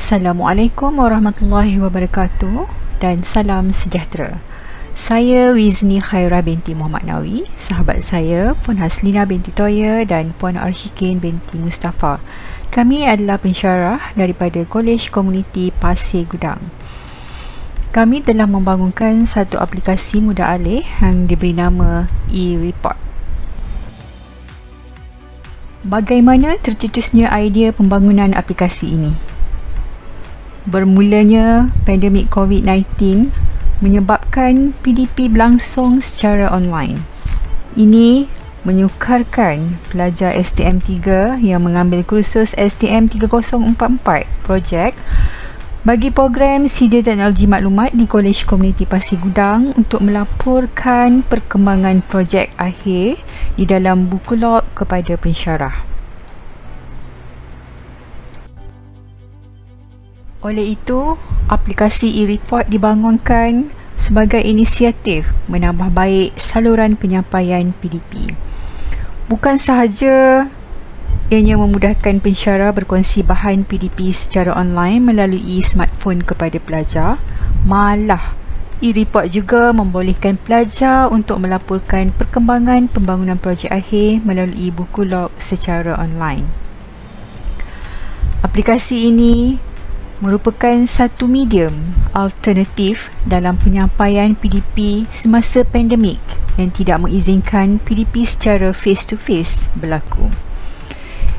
Assalamualaikum warahmatullahi wabarakatuh dan salam sejahtera. Saya Wizni Khairah binti Muhammad Nawi, sahabat saya Puan Haslina binti Toya dan Puan Arshikin binti Mustafa. Kami adalah pensyarah daripada Kolej Komuniti Pasir Gudang. Kami telah membangunkan satu aplikasi mudah alih yang diberi nama e-Report. Bagaimana tercetusnya idea pembangunan aplikasi ini? Bermulanya pandemik COVID-19 menyebabkan PDP berlangsung secara online. Ini menyukarkan pelajar STM3 yang mengambil kursus STM 3044 projek bagi program Sijil Teknologi Maklumat di Kolej Komuniti Pasir Gudang untuk melaporkan perkembangan projek akhir di dalam buku log kepada pensyarah. Oleh itu, aplikasi e-Report dibangunkan sebagai inisiatif menambah baik saluran penyampaian PDP. Bukan sahaja ianya memudahkan pensyarah berkongsi bahan PDP secara online melalui smartphone kepada pelajar, malah e-Report juga membolehkan pelajar untuk melaporkan perkembangan pembangunan projek akhir melalui buku log secara online. Aplikasi ini merupakan satu medium alternatif dalam penyampaian PDP semasa pandemik yang tidak mengizinkan PDP secara face-to-face berlaku.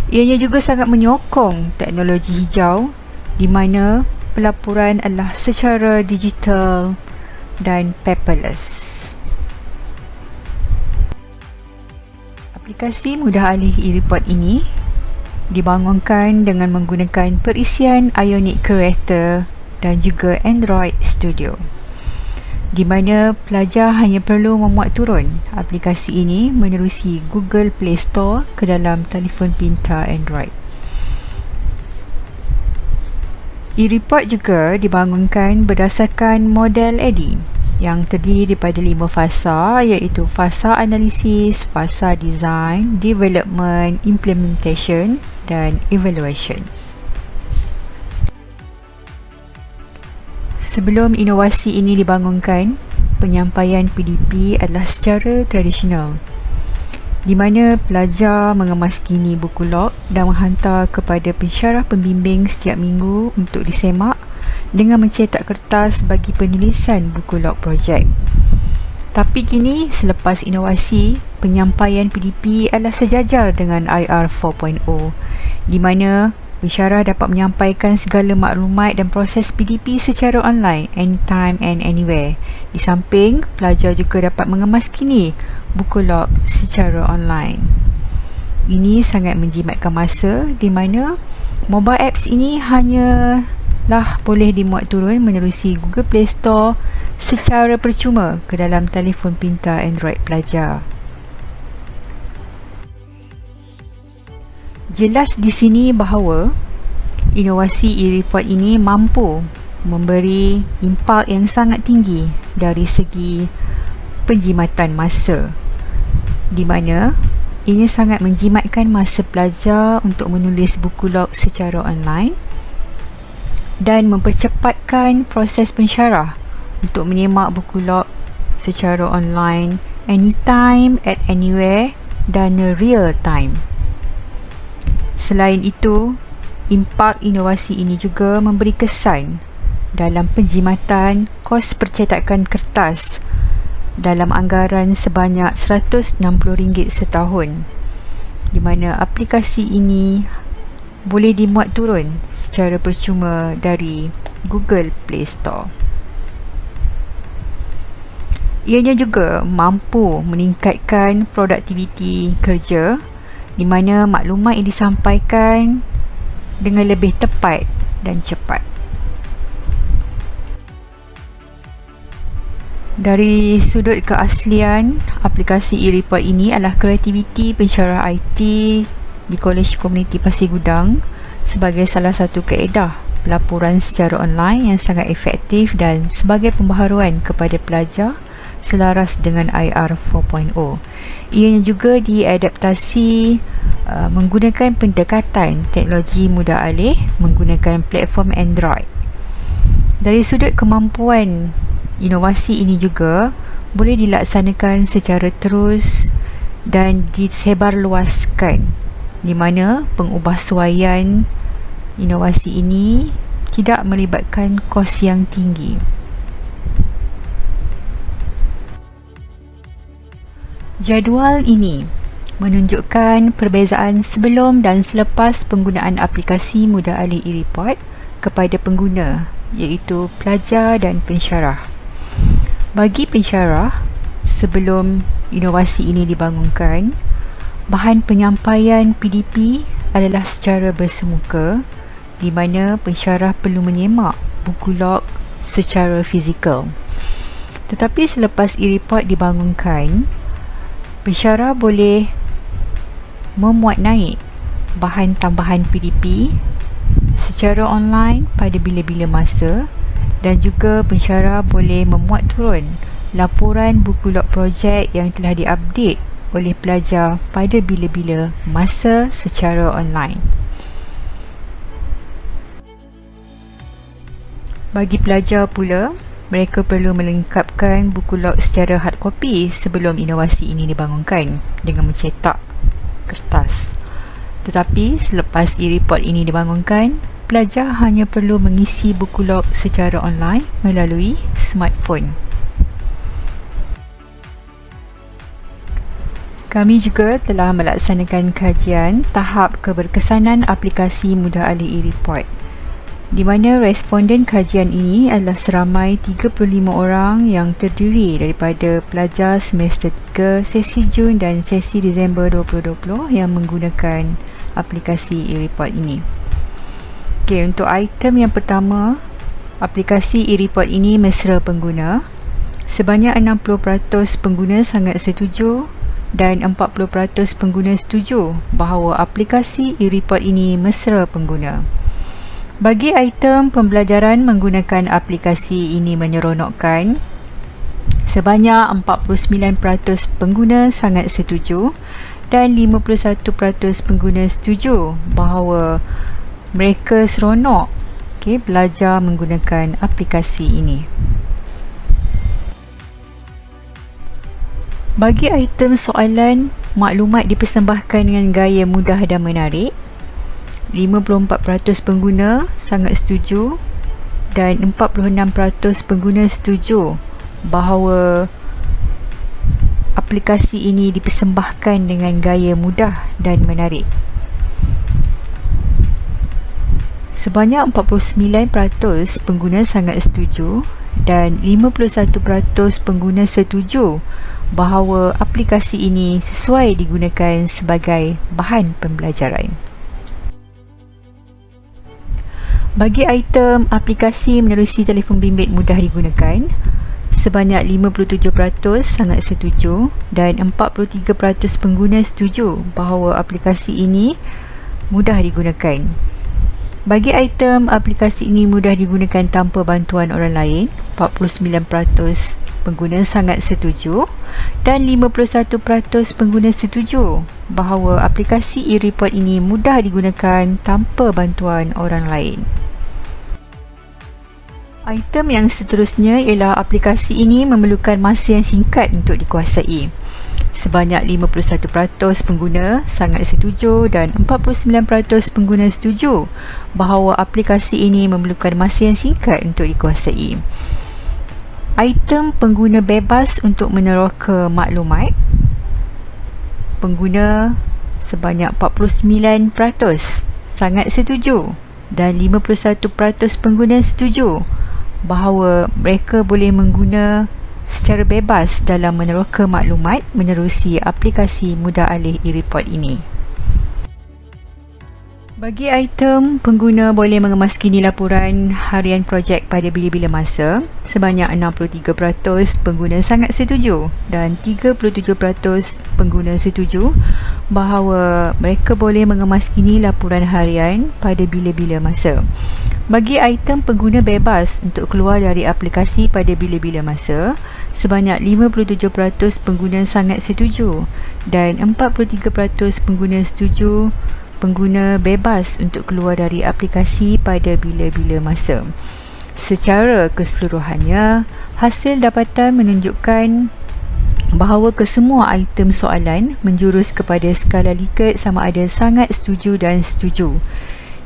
Ianya juga sangat menyokong teknologi hijau di mana pelaporan adalah secara digital dan paperless. Aplikasi mudah alih e-Report ini dibangunkan dengan menggunakan perisian Ionic Creator dan juga Android Studio, di mana pelajar hanya perlu memuat turun aplikasi ini menerusi Google Play Store ke dalam telefon pintar Android. e-Report juga dibangunkan berdasarkan model ADDIE yang terdiri daripada 5 fasa, iaitu fasa analisis, fasa design, development, implementation dan evaluation. Sebelum inovasi ini dibangunkan, penyampaian PDP adalah secara tradisional, di mana pelajar mengemas-kini buku log dan menghantar kepada pensyarah pembimbing setiap minggu untuk disemak dengan mencetak kertas bagi penulisan buku log projek. Tapi kini, selepas inovasi, penyampaian PDP adalah sejajar dengan IR 4.0, di mana pensyarah dapat menyampaikan segala maklumat dan proses PDP secara online, anytime and anywhere. Di samping, pelajar juga dapat mengemas-kini buku log secara online. Ini sangat menjimatkan masa, di mana mobile apps ini hanyalah boleh dimuat turun menerusi Google Play Store secara percuma ke dalam telefon pintar Android pelajar. Jelas di sini bahawa inovasi e-Report ini mampu memberi impak yang sangat tinggi dari segi penjimatan masa, di mana ianya sangat menjimatkan masa pelajar untuk menulis buku log secara online dan mempercepatkan proses pensyarah untuk menyemak buku log secara online anytime, at anywhere dan real time. Selain itu, impak inovasi ini juga memberi kesan dalam penjimatan kos percetakan kertas dalam anggaran sebanyak RM160 setahun, di mana aplikasi ini boleh dimuat turun secara percuma dari Google Play Store. Ianya juga mampu meningkatkan produktiviti kerja, di mana maklumat yang disampaikan dengan lebih tepat dan cepat. Dari sudut keaslian, aplikasi e-Report ini adalah kreativiti pensyarah IT di Kolej Komuniti Pasir Gudang sebagai salah satu kaedah pelaporan secara online yang sangat efektif dan sebagai pembaharuan kepada pelajar selaras dengan IR 4.0. Ianya juga diadaptasi menggunakan pendekatan teknologi mudah alih menggunakan platform Android. Dari sudut kemampuan, inovasi ini juga boleh dilaksanakan secara terus dan disebarluaskan, di mana pengubahsuaian inovasi ini tidak melibatkan kos yang tinggi. Jadual ini menunjukkan perbezaan sebelum dan selepas penggunaan aplikasi mudah alih e-report kepada pengguna, iaitu pelajar dan pensyarah. Bagi pensyarah, sebelum inovasi ini dibangunkan, bahan penyampaian PDP adalah secara bersemuka, di mana pensyarah perlu menyemak buku log secara fizikal. Tetapi selepas e-report dibangunkan, pensyarah boleh memuat naik bahan tambahan PDP secara online pada bila-bila masa, dan juga pensyarah boleh memuat turun laporan buku log projek yang telah diupdate oleh pelajar pada bila-bila masa secara online. Bagi pelajar pula, mereka perlu melengkapkan buku log secara hard copy sebelum inovasi ini dibangunkan dengan mencetak kertas. Tetapi selepas e-report ini dibangunkan, pelajar hanya perlu mengisi buku log secara online melalui smartphone. Kami juga telah melaksanakan kajian tahap keberkesanan aplikasi mudah alih e-report, di mana responden kajian ini adalah seramai 35 orang yang terdiri daripada pelajar semester 3 sesi Jun dan sesi Disember 2020 yang menggunakan aplikasi e-report ini. Okey, untuk item yang pertama, aplikasi e-report ini mesra pengguna. Sebanyak 60% pengguna sangat setuju dan 40% pengguna setuju bahawa aplikasi e-report ini mesra pengguna. Bagi item pembelajaran menggunakan aplikasi ini menyeronokkan, sebanyak 49% pengguna sangat setuju dan 51% pengguna setuju bahawa mereka seronok belajar menggunakan aplikasi ini. Bagi item soalan, maklumat dipersembahkan dengan gaya mudah dan menarik. 54% pengguna sangat setuju dan 46% pengguna setuju bahawa aplikasi ini dipersembahkan dengan gaya mudah dan menarik. Sebanyak 49% pengguna sangat setuju dan 51% pengguna setuju bahawa aplikasi ini sesuai digunakan sebagai bahan pembelajaran. Bagi item aplikasi menerusi telefon bimbit mudah digunakan, sebanyak 57% sangat setuju dan 43% pengguna setuju bahawa aplikasi ini mudah digunakan. Bagi item aplikasi ini mudah digunakan tanpa bantuan orang lain, 49% pengguna sangat setuju dan 51% pengguna setuju bahawa aplikasi e-report ini mudah digunakan tanpa bantuan orang lain. Item yang seterusnya ialah aplikasi ini memerlukan masa yang singkat untuk dikuasai. Sebanyak 51% pengguna sangat setuju dan 49% pengguna setuju bahawa aplikasi ini memerlukan masa yang singkat untuk dikuasai. Item pengguna bebas untuk meneroka maklumat, pengguna sebanyak 49% sangat setuju dan 51% pengguna setuju bahawa mereka boleh mengguna secara bebas dalam meneroka maklumat menerusi aplikasi mudah alih e-report ini. Bagi item, pengguna boleh mengemaskini laporan harian projek pada bila-bila masa. Sebanyak 63% pengguna sangat setuju dan 37% pengguna setuju bahawa mereka boleh mengemaskini laporan harian pada bila-bila masa. Bagi item pengguna bebas untuk keluar dari aplikasi pada bila-bila masa, Sebanyak 57% pengguna sangat setuju dan 43% pengguna setuju pengguna bebas untuk keluar dari aplikasi pada bila-bila masa. Secara keseluruhannya, hasil dapatan menunjukkan bahawa kesemua item soalan menjurus kepada skala Likert sama ada sangat setuju dan setuju.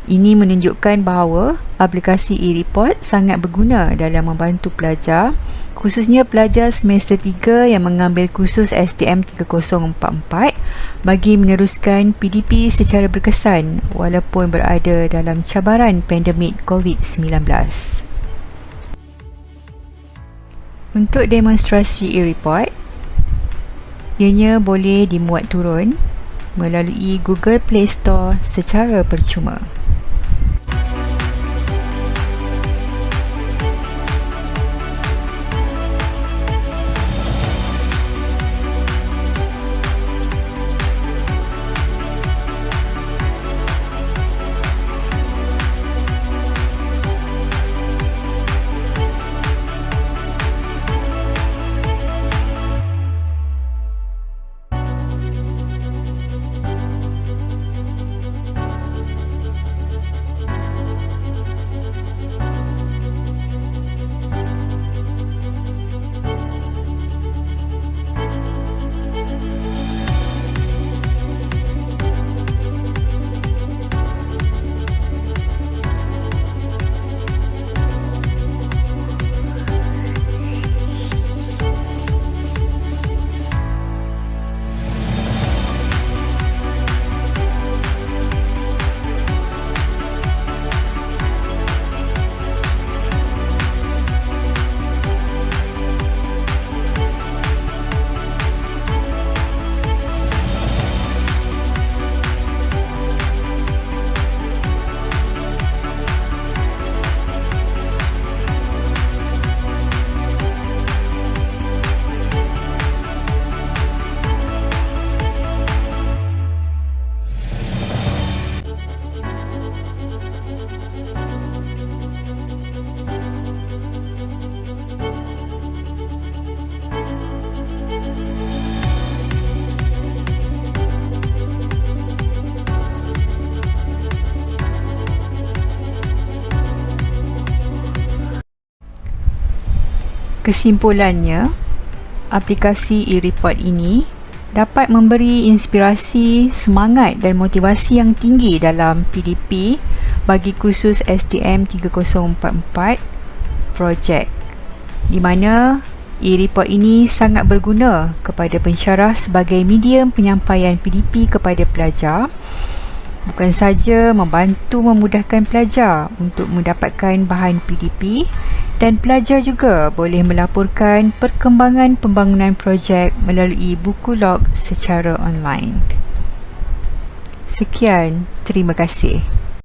Ini menunjukkan bahawa aplikasi e-report sangat berguna dalam membantu pelajar, khususnya pelajar semester 3 yang mengambil kursus STM 3044 bagi meneruskan PDP secara berkesan walaupun berada dalam cabaran pandemik COVID-19. Untuk demonstrasi e-report, ianya boleh dimuat turun melalui Google Play Store secara percuma. Kesimpulannya, aplikasi e-report ini dapat memberi inspirasi, semangat dan motivasi yang tinggi dalam PDP bagi kursus STM 3044 projek, di mana e-report ini sangat berguna kepada pensyarah sebagai medium penyampaian PDP kepada pelajar. Bukan saja membantu memudahkan pelajar untuk mendapatkan bahan PDP, dan pelajar juga boleh melaporkan perkembangan pembangunan projek melalui buku log secara online. Sekian, terima kasih.